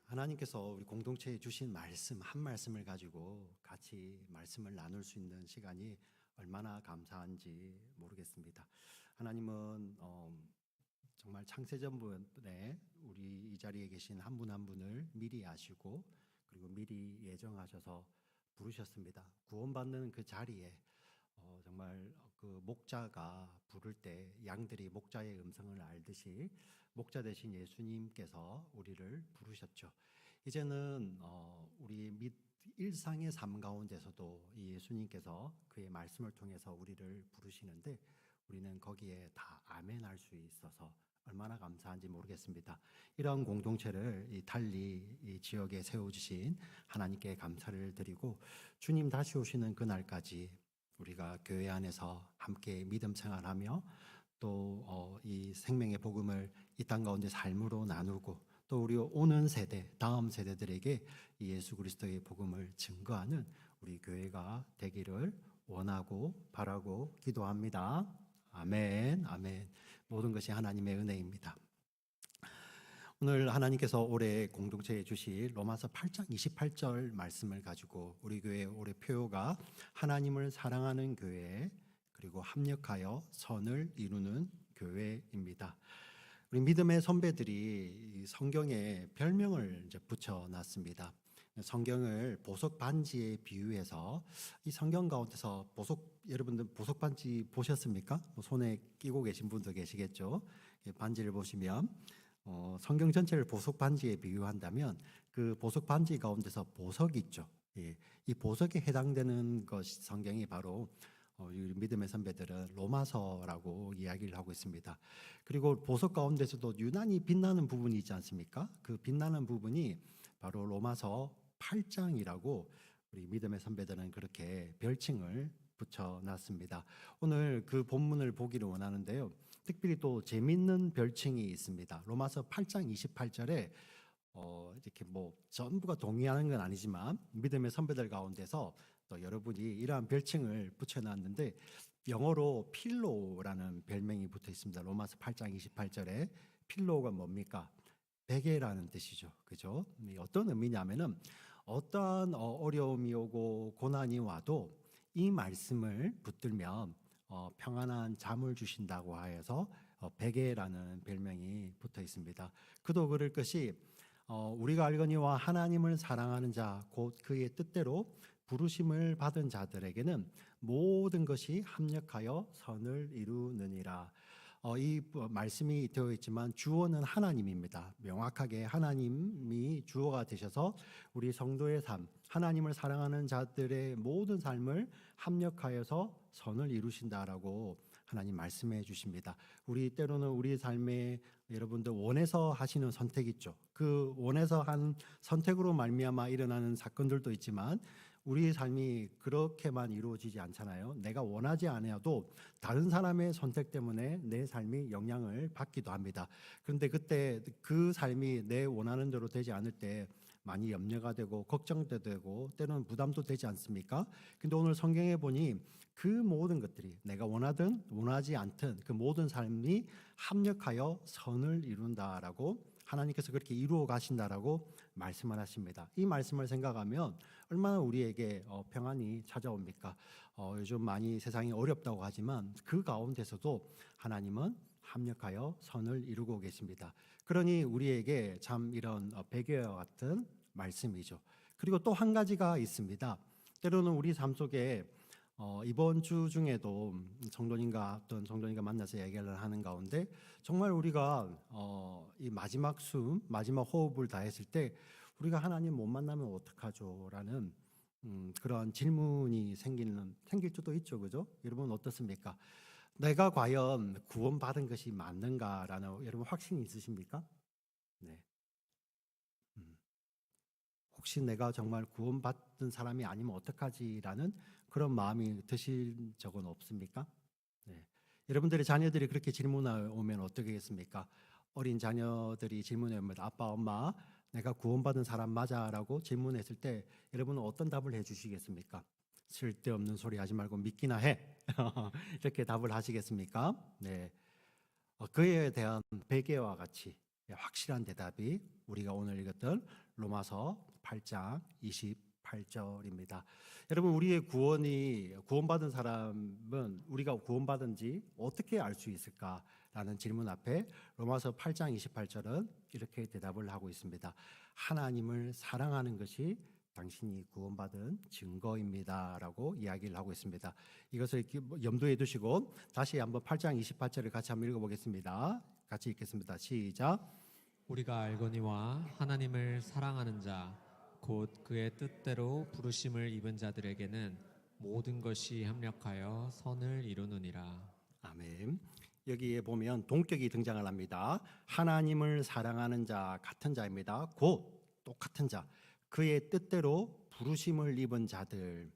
하나님께서 우리 공동체에 주신 말씀 한 말씀을 가지고 같이 말씀을 나눌 수 있는 시간이 얼마나 감사한지 모르겠습니다. 하나님은 정말 창세전부에 우리 이 자리에 계신 한 분 한 분을 미리 아시고 그리고 미리 예정하셔서 부르셨습니다. 구원받는 그 자리에 정말 그 목자가 부를 때 양들이 목자의 음성을 알듯이 목자 되신 예수님께서 우리를 부르셨죠. 이제는 우리 일상의 삶 가운데서도 이 예수님께서 그의 말씀을 통해서 우리를 부르시는데 우리는 거기에 다 아멘할 수 있어서 얼마나 감사한지 모르겠습니다. 이런 공동체를 달리 이 지역에 세워주신 하나님께 감사를 드리고 주님 다시 오시는 그날까지 우리가 교회 안에서 함께 믿음 생활하며 또 이 생명의 복음을 이 땅 가운데 삶으로 나누고 또 우리 오는 세대, 다음 세대들에게 이 예수 그리스도의 복음을 증거하는 우리 교회가 되기를 원하고 바라고 기도합니다. 아멘, 아멘. 모든 것이 하나님의 은혜입니다. 오늘 하나님께서 올해 공동체에 주실 로마서 8장 28절 말씀을 가지고 우리 교회 올해 표어가 하나님을 사랑하는 교회 그리고 합력하여 선을 이루는 교회입니다. 우리 믿음의 선배들이 성경에 별명을 이제 붙여놨습니다. 성경을 보석 반지에 비유해서 이 성경 가운데서 여러분들 보석 반지 보셨습니까? 손에 끼고 계신 분도 계시겠죠. 반지를 보시면 성경 전체를 보석 반지에 비유한다면 그 보석 반지 가운데서 보석이 있죠. 이 보석에 해당되는 것이 성경이 바로 믿음의 선배들은 로마서라고 이야기를 하고 있습니다. 그리고 보석 가운데서도 유난히 빛나는 부분이 있지 않습니까? 그 빛나는 부분이 바로 로마서 8장이라고 우리 믿음의 선배들은 그렇게 별칭을 붙여놨습니다. 오늘 그 본문을 보기를 원하는데요. 특별히 또 재밌는 별칭이 있습니다. 로마서 8장 28절에 이렇게 뭐 전부가 동의하는 건 아니지만 믿음의 선배들 가운데서 또 여러분이 이러한 별칭을 붙여놨는데 영어로 필로라는 별명이 붙어 있습니다. 로마서 8장 28절에 필로가 뭡니까? 베개라는 뜻이죠. 그죠? 어떤 의미냐면은 어떠한 어려움이 오고 고난이 와도 이 말씀을 붙들면 평안한 잠을 주신다고 하여서 베개라는 별명이 붙어 있습니다. 그도 그럴 것이 우리가 알거니와 하나님을 사랑하는 자 곧 그의 뜻대로 부르심을 받은 자들에게는 모든 것이 합력하여 선을 이루느니라. 이 말씀이 되어 있지만 주어는 하나님입니다. 명확하게 하나님이 주어가 되셔서 우리 성도의 삶, 하나님을 사랑하는 자들의 모든 삶을 합력하여서 선을 이루신다라고 하나님 말씀해 주십니다. 우리 때로는 우리 삶에 여러분들 원해서 하시는 선택 있죠. 그 원해서 한 선택으로 말미암아 일어나는 사건들도 있지만 우리 삶이 그렇게만 이루어지지 않잖아요. 내가 원하지 않아도 다른 사람의 선택 때문에 내 삶이 영향을 받기도 합니다. 그런데 그때 그 삶이 내 원하는 대로 되지 않을 때 많이 염려가 되고 걱정도 되고 때로는 부담도 되지 않습니까? 근데 오늘 성경에 보니 그 모든 것들이 내가 원하든 원하지 않든 그 모든 삶이 합력하여 선을 이룬다라고 하나님께서 그렇게 이루어 가신다라고 말씀을 하십니다. 이 말씀을 생각하면 얼마나 우리에게 평안이 찾아옵니까? 요즘 많이 세상이 어렵다고 하지만 그 가운데서도 하나님은 합력하여 선을 이루고 계십니다. 그러니 우리에게 참 이런 베개와 같은 말씀이죠. 그리고 또 한 가지가 있습니다. 때로는 우리 삶 속에 이번 주 중에도 어떤 성도님과 만나서 얘기를 하는 가운데 정말 우리가 이 마지막 숨, 마지막 호흡을 다했을 때 우리가 하나님 못 만나면 어떡하죠? 라는 그런 질문이 생길 수도 있죠. 그죠? 여러분 어떻습니까? 내가 과연 구원받은 것이 맞는가라는 여러분 확신이 있으십니까? 네. 혹시 내가 정말 구원받은 사람이 아니면 어떡하지라는 그런 마음이 드실 적은 없습니까? 네. 여러분들의 자녀들이 그렇게 질문해 오면 어떻게 하겠습니까? 어린 자녀들이 질문해 오면 아빠, 엄마, 내가 구원받은 사람 맞아라고 질문했을 때 여러분은 어떤 답을 해주시겠습니까? 쓸데없는 소리 하지 말고 믿기나 해. 이렇게 답을 하시겠습니까? 네. 그에 대한 베개와 같이 확실한 대답이 우리가 오늘 읽었던 로마서 8장 28절입니다. 여러분, 우리의 구원받은 사람은 우리가 구원받은지 어떻게 알 수 있을까라는 질문 앞에 로마서 8장 28절은 이렇게 대답을 하고 있습니다. 하나님을 사랑하는 것이 당신이 구원받은 증거입니다라고 이야기를 하고 있습니다. 이것을 염두에 두시고 다시 한번 8장 28절을 같이 한번 읽어보겠습니다. 같이 읽겠습니다. 시작. 우리가 알거니와 하나님을 사랑하는 자 곧 그의 뜻대로 부르심을 입은 자들에게는 모든 것이 합력하여 선을 이루느니라. 아멘. 여기에 보면 동격이 등장을 합니다. 하나님을 사랑하는 자, 같은 자입니다. 곧 똑같은 자, 그의 뜻대로 부르심을 입은 자들,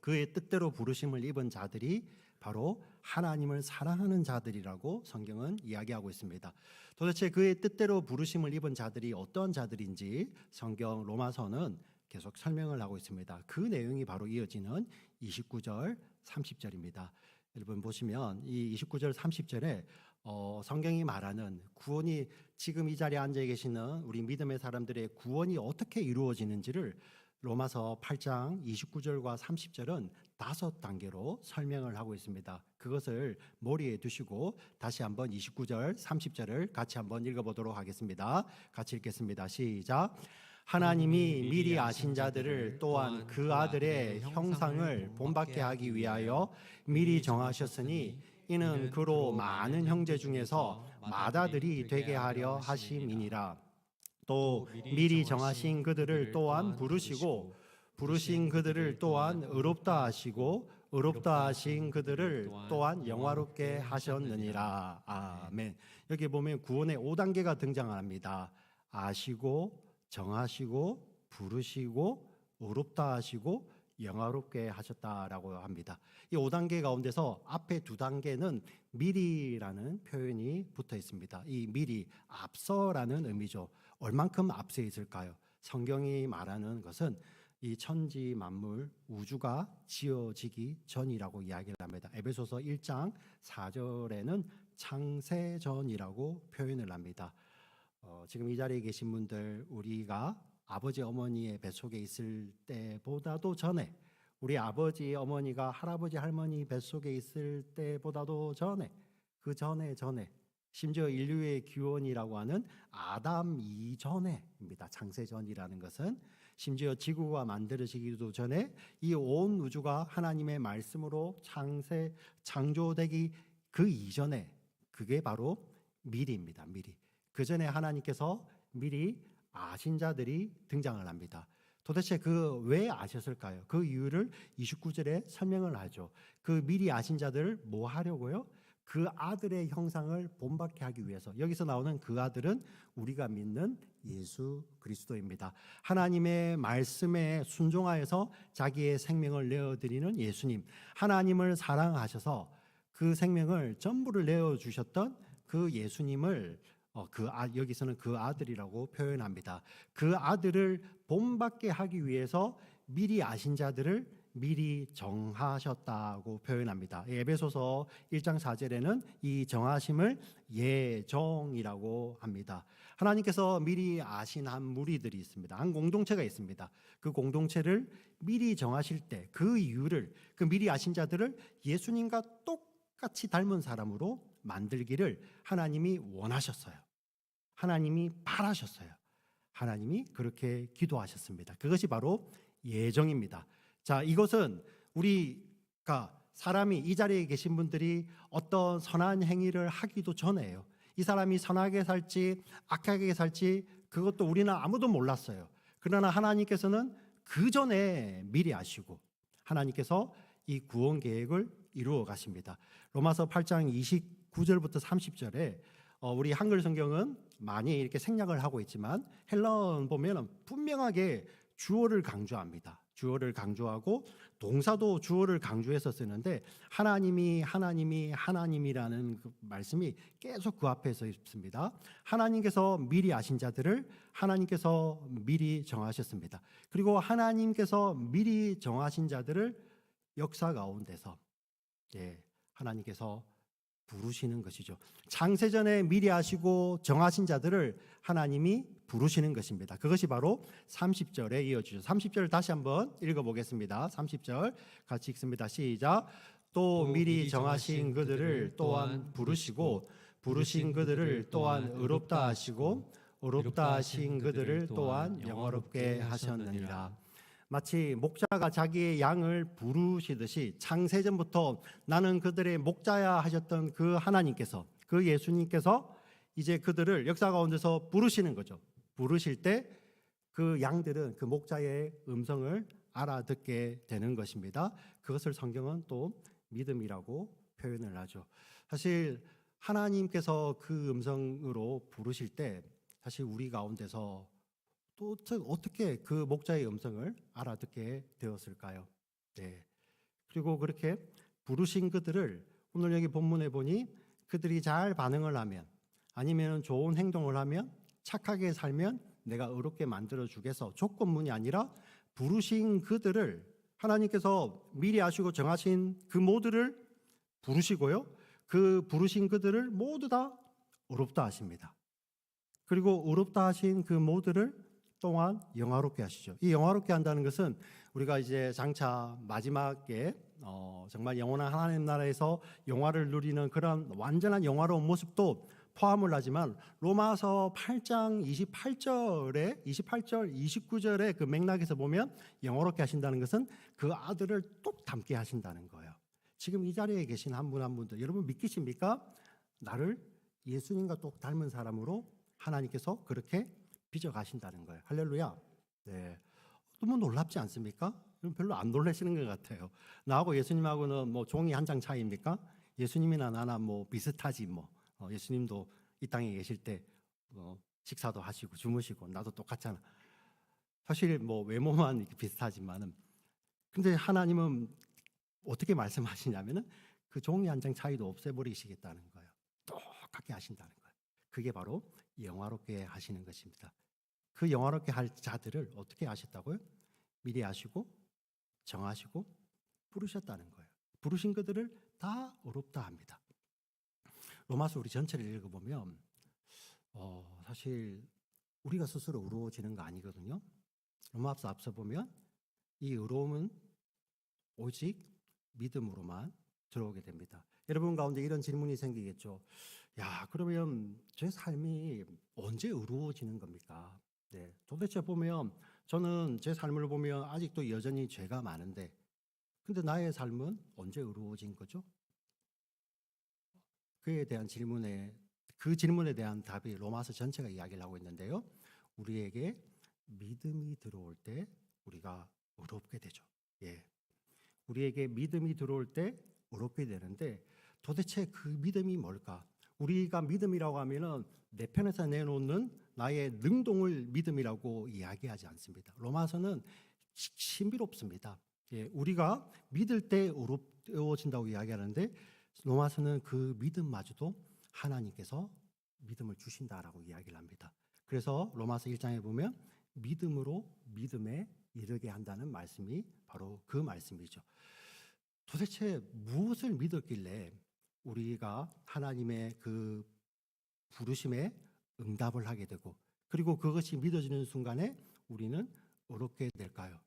그의 뜻대로 부르심을 입은 자들이 바로 하나님을 사랑하는 자들이라고 성경은 이야기하고 있습니다. 도대체 그의 뜻대로 부르심을 입은 자들이 어떤 자들인지 성경 로마서는 계속 설명을 하고 있습니다. 그 내용이 바로 이어지는 29절, 30절입니다. 여러분 보시면 이 29절, 30절에 성경이 말하는 구원이, 지금 이 자리에 앉아 계시는 우리 믿음의 사람들의 구원이 어떻게 이루어지는지를 로마서 8장 29절과 30절은 5단계로 설명을 하고 있습니다. 그것을 머리에 두시고 다시 한번 29절, 30절을 같이 한번 읽어보도록 하겠습니다. 같이 읽겠습니다. 시작. 하나님이 미리 아신 자들을 또한 그 아들의 형상을 본받게 하기 위하여 미리 정하셨으니 이는 그로 많은 형제 중에서 맏아들이 되게 하려 하심이니라. 또 미리 정하신 그들을 또한 부르시고 부르신 그들을 또한 의롭다 하시고 의롭다 하신 그들을 또한 영화롭게 하셨느니라. 아멘. 여기 보면 구원의 5단계가 등장합니다. 아시고 정하시고 부르시고 의롭다 하시고 영화롭게 하셨다라고 합니다. 이 5단계 가운데서 앞에 2단계는 미리라는 표현이 붙어 있습니다. 이 미리, 앞서라는 의미죠. 얼만큼 앞서 있을까요? 성경이 말하는 것은 이 천지 만물 우주가 지어지기 전이라고 이야기를 합니다. 에베소서 1장 4절에는 창세전이라고 표현을 합니다. 지금 이 자리에 계신 분들, 우리가 아버지 어머니의 뱃속에 있을 때보다도 전에, 우리 아버지 어머니가 할아버지 할머니 뱃속에 있을 때보다도 전에, 그 전에 심지어 인류의 기원이라고 하는 아담 이전에입니다. 창세전이라는 것은 심지어 지구가 만들어지기도 전에 이 온 우주가 하나님의 말씀으로 창조되기 그 이전에, 그게 바로 미리입니다. 미리. 그 전에 하나님께서 미리 아신 자들이 등장을 합니다. 도대체 왜 아셨을까요? 그 이유를 29절에 설명을 하죠. 그 미리 아신 자들을 뭐 하려고요? 그 아들의 형상을 본받게 하기 위해서. 여기서 나오는 그 아들은 우리가 믿는 예수 그리스도입니다. 하나님의 말씀에 순종하여서 자기의 생명을 내어드리는 예수님, 하나님을 사랑하셔서 그 생명을 전부를 내어주셨던 그 예수님을 여기서는 그 아들이라고 표현합니다. 그 아들을 본받게 하기 위해서 미리 아신 자들을 미리 정하셨다고 표현합니다. 에베소서 1장 4절에는 이 정하심을 예정이라고 합니다. 하나님께서 미리 아신 한 무리들이 있습니다. 한 공동체가 있습니다. 그 공동체를 미리 정하실 때 그 이유를, 그 미리 아신 자들을 예수님과 똑같이 닮은 사람으로 만들기를 하나님이 원하셨어요. 하나님이 바라셨어요. 하나님이 그렇게 기도하셨습니다. 그것이 바로 예정입니다. 자, 이것은 우리가 사람이, 이 자리에 계신 분들이 어떤 선한 행위를 하기도 전에요. 이 사람이 선하게 살지 악하게 살지 그것도 우리는 아무도 몰랐어요. 그러나 하나님께서는 그 전에 미리 아시고 하나님께서 이 구원 계획을 이루어 가십니다. 로마서 8장 29절부터 30절에 우리 한글 성경은 많이 이렇게 생략을 하고 있지만 헬라어 보면 분명하게 주어를 강조합니다. 주어를 강조하고 동사도 주어를 강조해서 쓰는데 하나님이라는 그 말씀이 계속 그 앞에서 있습니다. 하나님께서 미리 아신 자들을 하나님께서 미리 정하셨습니다. 그리고 하나님께서 미리 정하신 자들을 역사 가운데서 하나님께서 부르시는 것이죠. 창세전에 미리 아시고 정하신 자들을 하나님이 부르시는 것입니다. 그것이 바로 30절에 이어지죠. 30절 다시 한번 읽어보겠습니다. 30절 같이 읽습니다. 시작. 또 미리 정하신 그들을 또한 부르시고 부르신 그들을 또한 의롭다 하시고 의롭다 하신 그들을 또한 영화롭게 하셨느니라. 마치 목자가 자기의 양을 부르시듯이 창세전부터 나는 그들의 목자야 하셨던 그 하나님께서, 그 예수님께서 이제 그들을 역사 가운데서 부르시는 거죠. 부르실 때 그 양들은 그 목자의 음성을 알아듣게 되는 것입니다. 그것을 성경은 또 믿음이라고 표현을 하죠. 사실 하나님께서 그 음성으로 부르실 때 사실 우리 가운데서 또 어떻게 그 목자의 음성을 알아듣게 되었을까요? 네. 그리고 그렇게 부르신 그들을 오늘 여기 본문에 보니 그들이 잘 반응을 하면, 아니면 좋은 행동을 하면, 착하게 살면 내가 의롭게 만들어 주겠어. 조건문이 아니라 부르신 그들을 하나님께서 미리 아시고 정하신 그 모두를 부르시고요. 그 부르신 그들을 모두 다 의롭다 하십니다. 그리고 의롭다 하신 그 모두를 또한 영화롭게 하시죠. 이 영화롭게 한다는 것은 우리가 이제 장차 마지막에 정말 영원한 하나님 나라에서 영화를 누리는 그런 완전한 영화로운 모습도 포함을 하지만 로마서 8장 28절, 29절의 그 맥락에서 보면 영화롭게 하신다는 것은 그 아들을 똑 닮게 하신다는 거예요. 지금 이 자리에 계신 한 분 한 분들 여러분 믿기십니까? 나를 예수님과 똑 닮은 사람으로 하나님께서 그렇게 빚어가신다는 거예요. 할렐루야. 네. 너무 놀랍지 않습니까? 별로 안 놀라시는 것 같아요. 나하고 예수님하고는 뭐 종이 한 장 차이입니까? 예수님이나 나나 뭐 비슷하지 뭐. 예수님도 이 땅에 계실 때 식사도 하시고 주무시고 나도 똑같잖아. 사실 뭐 외모만 이렇게 비슷하지만은 근데 하나님은 어떻게 말씀하시냐면은 그 종이 한 장 차이도 없애버리시겠다는 거예요. 똑같게 하신다는 거예요. 그게 바로 영화롭게 하시는 것입니다. 그 영화롭게 할 자들을 어떻게 하셨다고요? 미리 아시고 정하시고 부르셨다는 거예요. 부르신 그들을 다 의롭다 합니다. 로마서 우리 전체를 읽어보면 사실 우리가 스스로 의로워지는 거 아니거든요. 로마서 앞서 보면 이 의로움은 오직 믿음으로만 들어오게 됩니다. 여러분 가운데 이런 질문이 생기겠죠. 야, 그러면 제 삶이 언제 의로워지는 겁니까? 네, 도대체 보면 저는 제 삶을 보면 아직도 여전히 죄가 많은데 근데 나의 삶은 언제 의로워진 거죠? 그에 대한 그 질문에 대한 답이 로마서 전체가 이야기를 하고 있는데요. 우리에게 믿음이 들어올 때 우리가 의롭게 되죠. 예. 우리에게 믿음이 들어올 때 의롭게 되는데 도대체 그 믿음이 뭘까? 우리가 믿음이라고 하면은 내 편에서 내놓는 나의 능동을 믿음이라고 이야기하지 않습니다. 로마서는 신비롭습니다. 예, 우리가 믿을 때 의로워진다고 이야기하는데 로마서는 그 믿음마저도 하나님께서 믿음을 주신다라고 이야기를 합니다. 그래서 로마서 1장에 보면 믿음으로 믿음에 이르게 한다는 말씀이 바로 그 말씀이죠. 도대체 무엇을 믿었길래 우리가 하나님의 그 부르심에 응답을 하게 되고 그리고 그것이 믿어지는 순간에 우리는 의롭게 될까요?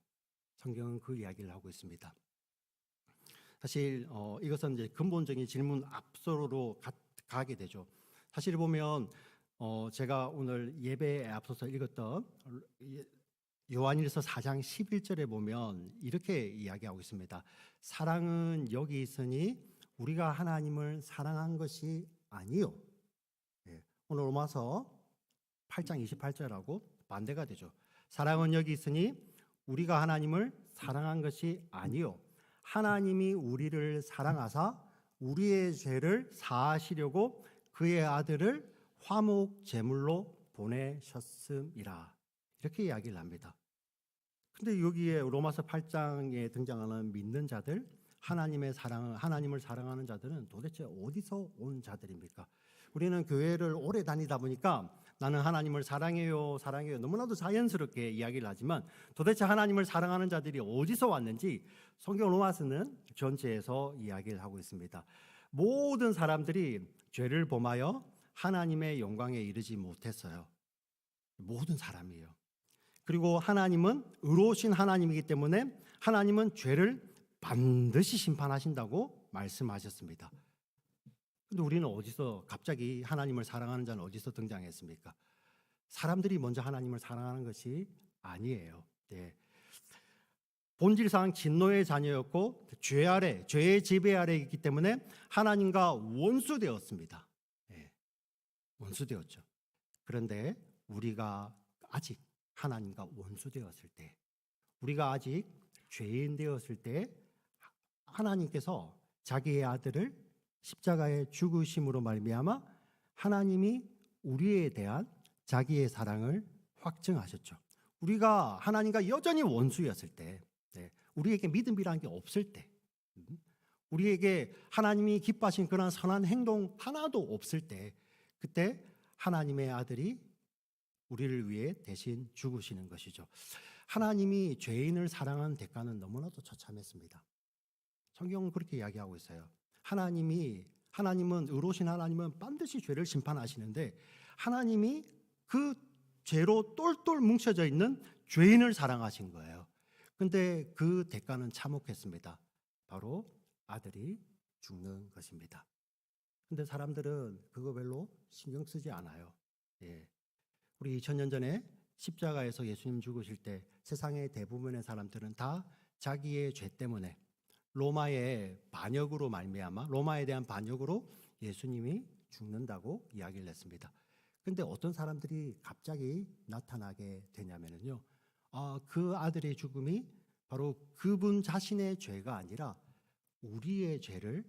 성경은 그 이야기를 하고 있습니다. 사실 이것은 이제 근본적인 질문 앞서로 가게 되죠. 사실 보면 제가 오늘 예배에 앞서서 읽었던 요한일서 4장 11절에 보면 이렇게 이야기하고 있습니다. 사랑은 여기 있으니 우리가 하나님을 사랑한 것이 아니요. 네, 오늘 로마서 8장 28절하고 반대가 되죠. 사랑은 여기 있으니 우리가 하나님을 사랑한 것이 아니요. 하나님이 우리를 사랑하사 우리의 죄를 사하시려고 그의 아들을 화목 제물로 보내셨음이라. 이렇게 이야기를 합니다. 근데 여기에 로마서 8장에 등장하는 믿는 자들, 하나님을 사랑하는 자들은 도대체 어디서 온 자들입니까? 우리는 교회를 오래 다니다 보니까 나는 하나님을 사랑해요 너무나도 자연스럽게 이야기를 하지만 도대체 하나님을 사랑하는 자들이 어디서 왔는지 성경 로마서는 전체에서 이야기를 하고 있습니다. 모든 사람들이 죄를 범하여 하나님의 영광에 이르지 못했어요. 모든 사람이에요. 그리고 하나님은 의로우신 하나님이기 때문에 하나님은 죄를 반드시 심판하신다고 말씀하셨습니다. 근데 우리는 어디서 갑자기 하나님을 사랑하는 자는 어디서 등장했습니까? 사람들이 먼저 하나님을 사랑하는 것이 아니에요. 네. 본질상 진노의 자녀였고 죄 아래, 죄의 지배 아래 있기 때문에 하나님과 원수되었습니다. 네. 원수되었죠. 그런데 우리가 아직 하나님과 원수되었을 때, 우리가 아직 죄인 되었을 때 하나님께서 자기의 아들을 십자가에 죽으심으로 말미암아 하나님이 우리에 대한 자기의 사랑을 확증하셨죠. 우리가 하나님과 여전히 원수였을 때, 우리에게 믿음이라는 게 없을 때, 우리에게 하나님이 기뻐하신 그런 선한 행동 하나도 없을 때, 그때 하나님의 아들이 우리를 위해 대신 죽으시는 것이죠. 하나님이 죄인을 사랑하는 대가는 너무나도 처참했습니다. 성경은 그렇게 이야기하고 있어요. 하나님은 의로우신 하나님은 반드시 죄를 심판하시는데 하나님이 그 죄로 똘똘 뭉쳐져 있는 죄인을 사랑하신 거예요. 근데 그 대가는 참혹했습니다. 바로 아들이 죽는 것입니다. 근데 사람들은 그거 별로 신경 쓰지 않아요. 예. 우리 2000년 전에 십자가에서 예수님 죽으실 때 세상의 대부분의 사람들은 다 자기의 죄 때문에 로마의 반역으로 말미암아 로마에 대한 반역으로 예수님이 죽는다고 이야기를 했습니다. 근데 어떤 사람들이 갑자기 나타나게 되냐면요. 그 아들의 죽음이 바로 그분 자신의 죄가 아니라 우리의 죄를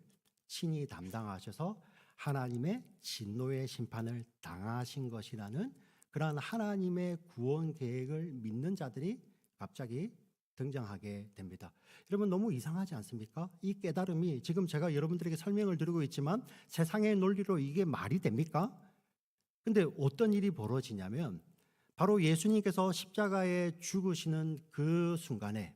친히 담당하셔서 하나님의 진노의 심판을 당하신 것이라는 그러한 하나님의 구원 계획을 믿는 자들이 갑자기 등장하게 됩니다. 여러분 너무 이상하지 않습니까? 이 깨달음이 지금 제가 여러분들에게 설명을 드리고 있지만 세상의 논리로 이게 말이 됩니까? 근데 어떤 일이 벌어지냐면 바로 예수님께서 십자가에 죽으시는 그 순간에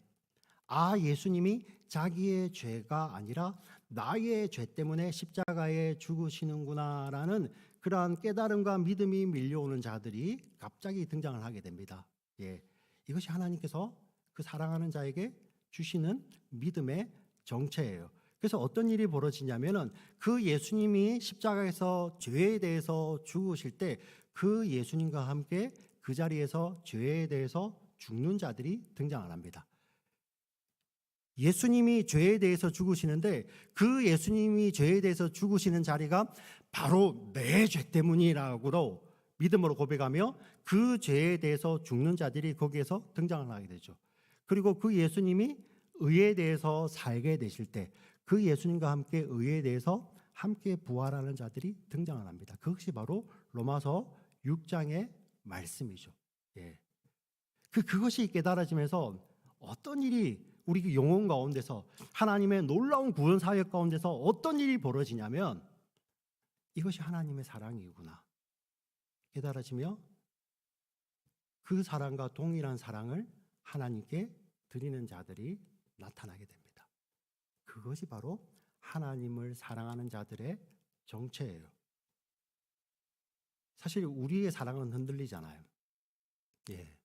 예수님이 자기의 죄가 아니라 나의 죄 때문에 십자가에 죽으시는구나라는 그러한 깨달음과 믿음이 밀려오는 자들이 갑자기 등장을 하게 됩니다. 예, 이것이 하나님께서 그 사랑하는 자에게 주시는 믿음의 정체예요. 그래서 어떤 일이 벌어지냐면은 그 예수님이 십자가에서 죄에 대해서 죽으실 때 그 예수님과 함께 그 자리에서 죄에 대해서 죽는 자들이 등장을 합니다. 예수님이 죄에 대해서 죽으시는데 그 예수님이 죄에 대해서 죽으시는 자리가 바로 내 죄 때문이라고 믿음으로 고백하며 그 죄에 대해서 죽는 자들이 거기에서 등장을 하게 되죠. 그리고 그 예수님이 의에 대해서 살게 되실 때 그 예수님과 함께 의에 대해서 함께 부활하는 자들이 등장을 합니다. 그것이 바로 로마서 6장의 말씀이죠. 예. 그것이 깨달아지면서 어떤 일이 우리 영혼 가운데서 하나님의 놀라운 구원 사역 가운데서 어떤 일이 벌어지냐면 이것이 하나님의 사랑이구나 깨달아지며 그 사랑과 동일한 사랑을 하나님께 드리는 자들이 나타나게 됩니다. 그것이 바로 하나님을 사랑하는 자들의 정체예요. 사실 우리의 사랑은 흔들리잖아요. 예.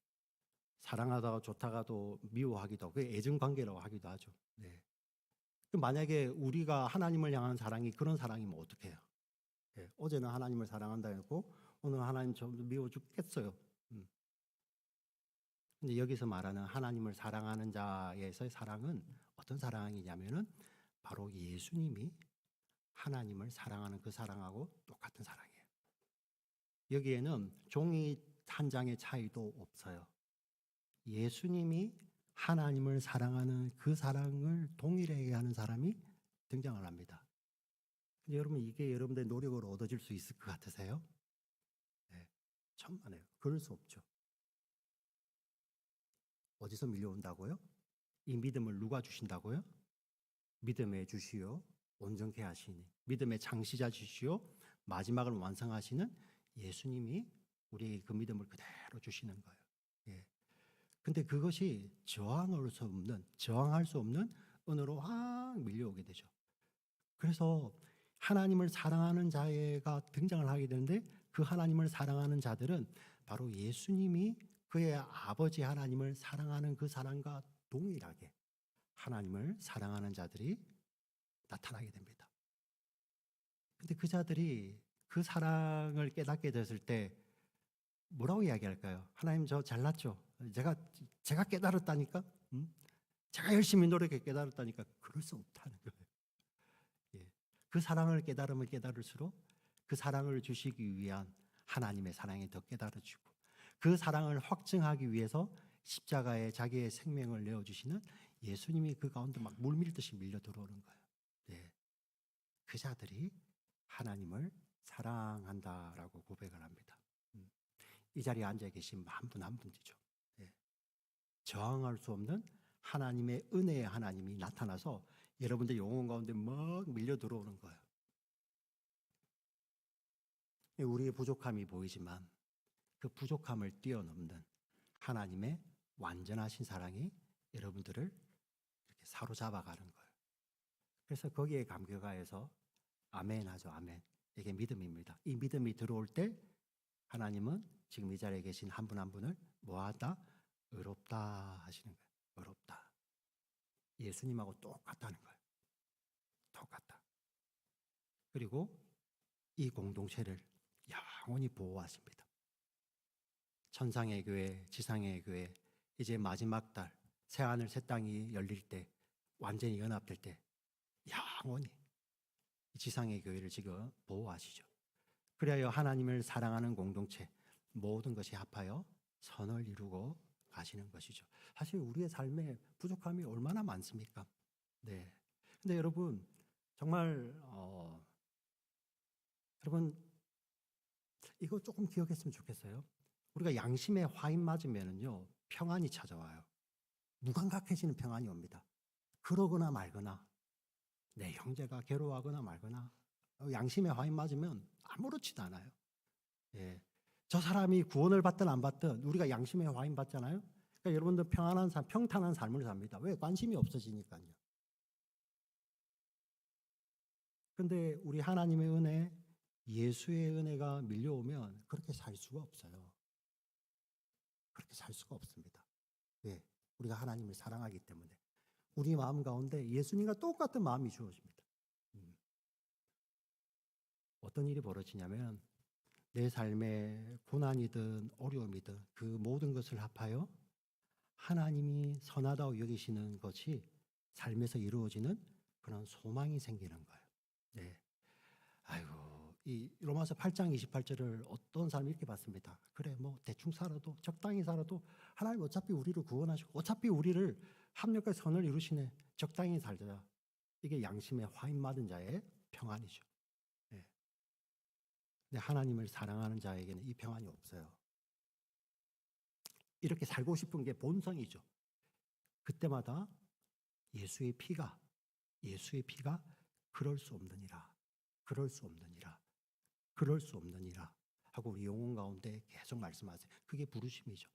사랑하다가 좋다가도 미워하기도 하고 애정관계라고 하기도 하죠. 네. 만약에 우리가 하나님을 향한 사랑이 그런 사랑이면 어떻게 해요? 예. 어제는 하나님을 사랑한다 했고 오늘 하나님 좀 미워 죽겠어요. 근데 여기서 말하는 하나님을 사랑하는 자에서의 사랑은 어떤 사랑이냐면은 바로 예수님이 하나님을 사랑하는 그 사랑하고 똑같은 사랑이에요. 여기에는 종이 한 장의 차이도 없어요. 예수님이 하나님을 사랑하는 그 사랑을 동일하게 하는 사람이 등장을 합니다. 근데 여러분 이게 여러분들의 노력으로 얻어질 수 있을 것 같으세요? 네, 천만에요. 그럴 수 없죠. 어디서 밀려온다고요? 이 믿음을 누가 주신다고요? 믿음의 주시요 온전케 하시니 믿음의 창시자 주시요 마지막을 완성하시는 예수님이 우리에게 그 믿음을 그대로 주시는 거예요. 예. 근데 그것이 저항할 수 없는 은혜로 확 밀려오게 되죠. 그래서 하나님을 사랑하는 자가 등장을 하게 되는데 그 하나님을 사랑하는 자들은 바로 예수님이 그의 아버지 하나님을 사랑하는 그 사랑과 동일하게 하나님을 사랑하는 자들이 나타나게 됩니다. 근데 그 자들이 그 사랑을 깨닫게 됐을 때 뭐라고 이야기할까요? 하나님 저 잘났죠? 제가 깨달았다니까? 제가 열심히 노력해 깨달았다니까? 그럴 수 없다는 거예요. 예. 그 사랑을 깨달으면 깨달을수록 그 사랑을 주시기 위한 하나님의 사랑이 더 깨달아지고 그 사랑을 확증하기 위해서 십자가에 자기의 생명을 내어주시는 예수님이 그 가운데 막 물밀듯이 밀려 들어오는 거예요. 예. 그 자들이 하나님을 사랑한다라고 고백을 합니다. 이 자리에 앉아 계신 한 분 한 분이죠. 예. 저항할 수 없는 하나님의 은혜의 하나님이 나타나서 여러분들 영혼 가운데 막 밀려 들어오는 거예요. 우리의 부족함이 보이지만 그 부족함을 뛰어넘는 하나님의 완전하신 사랑이 여러분들을 이렇게 사로잡아가는 거예요. 그래서 거기에 감격하여서 아멘 하죠. 아멘. 이게 믿음입니다. 이 믿음이 들어올 때 하나님은 지금 이 자리에 계신 한 분 한 분을 뭐하다? 의롭다 하시는 거예요. 의롭다. 예수님하고 똑같다는 거예요. 똑같다. 그리고 이 공동체를 영원히 보호하십니다. 천상의 교회, 지상의 교회, 이제 마지막 달 새하늘 새 땅이 열릴 때 완전히 연합될 때 영원히 이 지상의 교회를 지금 보호하시죠. 그래야 하나님을 사랑하는 공동체 모든 것이 합하여 선을 이루고 가시는 것이죠. 사실 우리의 삶에 부족함이 얼마나 많습니까? 네. 근데 여러분 정말 여러분 이거 조금 기억했으면 좋겠어요. 우리가 양심에 화인 맞으면은요 평안이 찾아와요. 무감각해지는 평안이 옵니다. 그러거나 말거나 내 형제가 괴로워하거나 말거나 양심에 화인 맞으면 아무렇지도 않아요. 예. 저 사람이 구원을 받든 안 받든 우리가 양심에 화인 받잖아요. 그러니까 여러분들 평안한 삶, 평탄한 삶을 삽니다. 왜? 관심이 없어지니까요. 근데 우리 하나님의 은혜, 예수의 은혜가 밀려오면 그렇게 살 수가 없어요. 그렇게 살 수가 없습니다. 왜? 우리가 하나님을 사랑하기 때문에. 우리 마음 가운데 예수님과 똑같은 마음이 주어집니다. 어떤 일이 벌어지냐면 내 삶에 고난이든 어려움이든 그 모든 것을 합하여 하나님이 선하다고 여기시는 것이 삶에서 이루어지는 그런 소망이 생기는 거예요. 네. 아이고, 이 로마서 8장 28절을 어떤 사람이 이렇게 봤습니다. 그래, 뭐 대충 살아도 적당히 살아도 하나님 어차피 우리를 구원하시고 어차피 우리를 합력과 선을 이루시네. 적당히 살자. 이게 양심에 화인 맞은 자의 평안이죠. 네. 근데 하나님을 사랑하는 자에게는 이 평안이 없어요. 이렇게 살고 싶은 게 본성이죠. 그때마다 예수의 피가 그럴 수 없느니라. 그럴 수 없느니라. 그럴 수 없느니라 하고 우리 영혼 가운데 계속 말씀하세요. 그게 부르심이죠.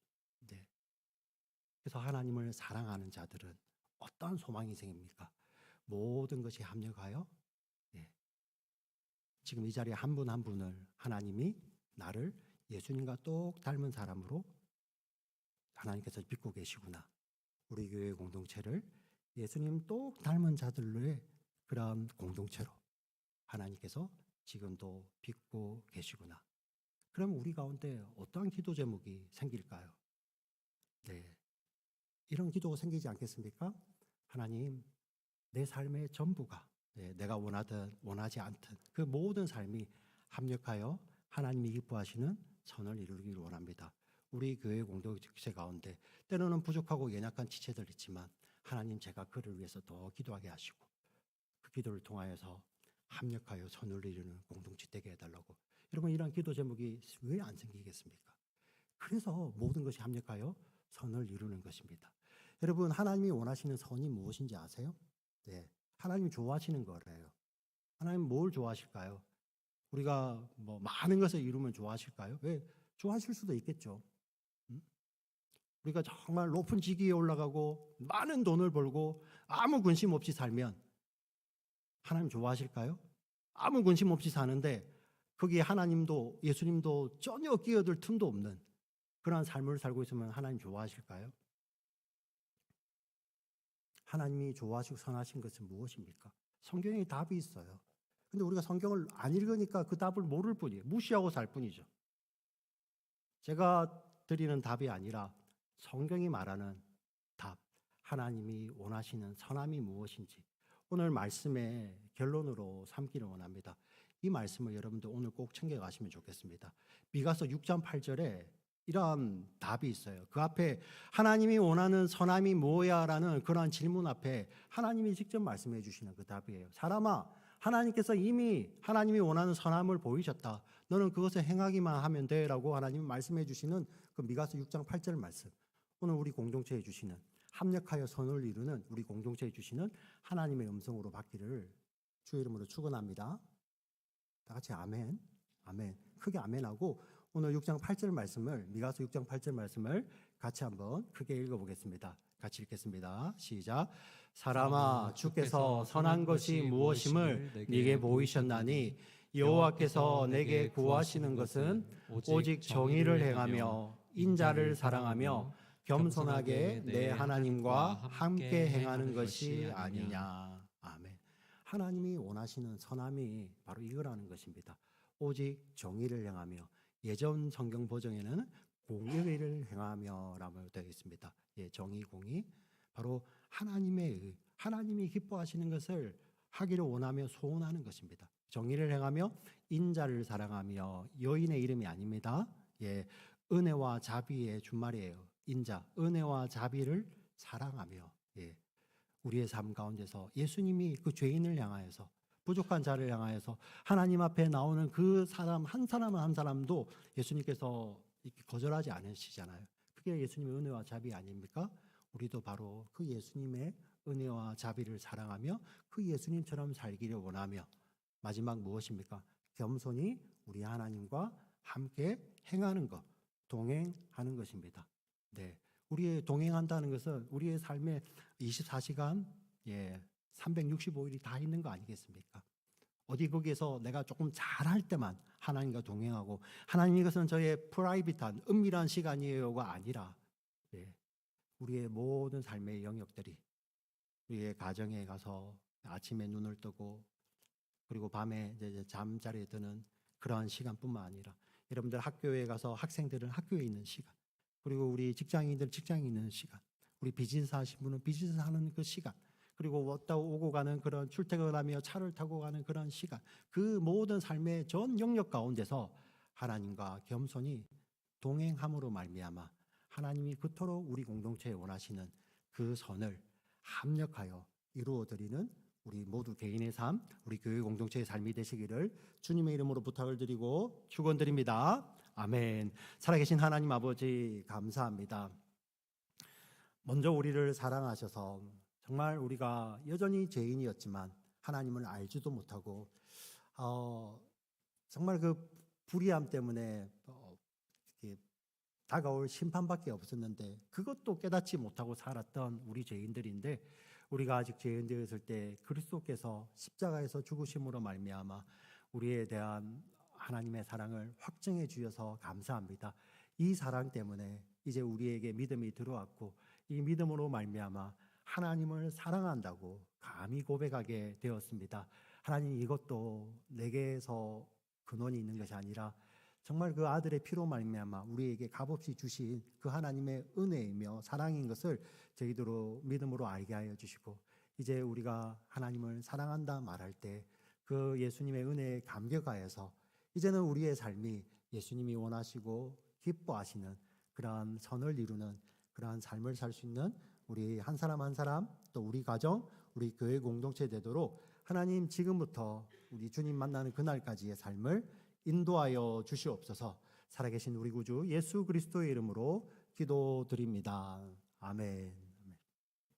네. 그래서 하나님을 사랑하는 자들은 어떠한 소망이 생깁니까? 모든 것이 합력하여 지금 이 자리에 한 분 한 분을 하나님이 나를 예수님과 똑 닮은 사람으로 하나님께서 믿고 계시구나. 우리 교회 공동체를 예수님 똑 닮은 자들의 그런 공동체로 하나님께서 지금도 믿고 계시구나. 그럼 우리 가운데 어떠한 기도 제목이 생길까요? 네, 이런 기도가 생기지 않겠습니까? 하나님, 내 삶의 전부가 내가 원하든 원하지 않든 그 모든 삶이 합력하여 하나님이 기뻐하시는 선을 이루기를 원합니다. 우리 교회 공동체 가운데 때로는 부족하고 연약한 지체들 있지만 하나님 제가 그를 위해서 더 기도하게 하시고 그 기도를 통하여서 합력하여 선을 이루는 공동체 되게 해달라고. 여러분 이런 기도 제목이 왜 안 생기겠습니까? 그래서 모든 것이 합력하여 선을 이루는 것입니다. 여러분 하나님이 원하시는 선이 무엇인지 아세요? 네, 하나님이 좋아하시는 거래요. 하나님 뭘 좋아하실까요? 우리가 뭐 많은 것을 이루면 좋아하실까요? 왜? 좋아하실 수도 있겠죠. 우리가 정말 높은 직위에 올라가고 많은 돈을 벌고 아무 근심 없이 살면 하나님 좋아하실까요? 아무 근심 없이 사는데 거기에 하나님도 예수님도 전혀 끼어들 틈도 없는 그러한 삶을 살고 있으면 하나님 좋아하실까요? 하나님이 좋아하시고 선하신 것은 무엇입니까? 성경에 답이 있어요. 근데 우리가 성경을 안 읽으니까 그 답을 모를 뿐이에요. 무시하고 살 뿐이죠. 제가 드리는 답이 아니라 성경이 말하는 답, 하나님이 원하시는 선함이 무엇인지 오늘 말씀의 결론으로 삼기를 원합니다. 이 말씀을 여러분들 오늘 꼭 챙겨가시면 좋겠습니다. 미가서 6장 8절에 이러한 답이 있어요. 그 앞에 하나님이 원하는 선함이 뭐야? 라는 그러한 질문 앞에 하나님이 직접 말씀해 주시는 그 답이에요. 사람아, 하나님께서 이미 하나님이 원하는 선함을 보이셨다. 너는 그것을 행하기만 하면 돼 라고 하나님이 말씀해 주시는 그 미가서 6장 8절 말씀. 오늘 우리 공동체에 주시는 합력하여 선을 이루는 우리 공동체에 주시는 하나님의 음성으로 받기를 주의 이름으로 축원합니다. 다 같이 아멘. 아멘. 크게 아멘하고 오늘 6장 8절 말씀을 미가서 6장 8절 말씀을 같이 한번 크게 읽어보겠습니다. 같이 읽겠습니다. 시작. 사람아, 주께서 선한 것이 무엇임을 네게 보이셨나니 여호와께서 내게 구하시는 것은 오직 정의를 행하며 인자를 사랑하며 겸손하게 내 하나님과 함께 행하는 것이 아니냐. 아멘. 하나님이 원하시는 선함이 바로 이거라는 것입니다. 오직 정의를 행하며, 예전 성경 버전에는 공의를 행하며 라고 되어 있습니다. 예, 정의, 공의. 바로 하나님이 기뻐하시는 것을 하기를 원하며 소원하는 것입니다. 정의를 행하며 인자를 사랑하며, 여인의 이름이 아닙니다. 예, 은혜와 자비의 준말이에요. 인자, 은혜와 자비를 사랑하며, 예, 우리의 삶 가운데서 예수님이 그 죄인을 향하여서, 부족한 자를 향하여서 하나님 앞에 나오는 그 사람 한 사람도 예수님께서 이렇게 거절하지 않으시잖아요. 그게 예수님의 은혜와 자비 아닙니까? 우리도 바로 그 예수님의 은혜와 자비를 사랑하며 그 예수님처럼 살기를 원하며, 마지막 무엇입니까? 겸손히 우리 하나님과 함께 행하는 것, 동행하는 것입니다. 네, 우리의 동행한다는 것은 우리의 삶에 24시간 365일이 다 있는 거 아니겠습니까? 어디 거기에서 내가 조금 잘할 때만 하나님과 동행하고, 하나님 이것은 저의 프라이빗한 은밀한 시간이에요가 아니라, 우리의 모든 삶의 영역들이, 우리의 가정에 가서 아침에 눈을 뜨고 그리고 밤에 이제 잠자리에 드는 그러한 시간뿐만 아니라, 여러분들 학교에 가서 학생들은 학교에 있는 시간, 그리고 우리 직장인들 직장에 있는 시간, 우리 비즈니스 하시는 분은 비즈니스 하는 그 시간, 그리고 왔다 오고 가는 그런 출퇴근하며 차를 타고 가는 그런 시간, 그 모든 삶의 전 영역 가운데서 하나님과 겸손히 동행함으로 말미암아 하나님이 그토록 우리 공동체에 원하시는 그 선을 합력하여 이루어드리는 우리 모두 개인의 삶, 우리 교회 공동체의 삶이 되시기를 주님의 이름으로 부탁을 드리고 축원드립니다. 아멘. 살아계신 하나님 아버지 감사합니다. 먼저 우리를 사랑하셔서 정말 우리가 여전히 죄인이었지만 하나님을 알지도 못하고 정말 그 불의함 때문에 다가올 심판밖에 없었는데 그것도 깨닫지 못하고 살았던 우리 죄인들인데, 우리가 아직 죄인 되었을 때 그리스도께서 십자가에서 죽으심으로 말미암아 우리에 대한 하나님의 사랑을 확증해 주셔서 감사합니다. 이 사랑 때문에 이제 우리에게 믿음이 들어왔고, 이 믿음으로 말미암아 하나님을 사랑한다고 감히 고백하게 되었습니다. 하나님, 이것도 내게서 근원이 있는 것이 아니라 정말 그 아들의 피로 말미암아 우리에게 값없이 주신 그 하나님의 은혜이며 사랑인 것을 저희들로 믿음으로 알게 하여 주시고, 이제 우리가 하나님을 사랑한다 말할 때 그 예수님의 은혜에 감격하여서 이제는 우리의 삶이 예수님이 원하시고 기뻐하시는 그러한 선을 이루는 그러한 삶을 살 수 있는 우리 한 사람 한 사람, 또 우리 가정, 우리 교회 공동체 되도록 하나님 지금부터 우리 주님 만나는 그날까지의 삶을 인도하여 주시옵소서. 살아계신 우리 구주 예수 그리스도의 이름으로 기도드립니다. 아멘.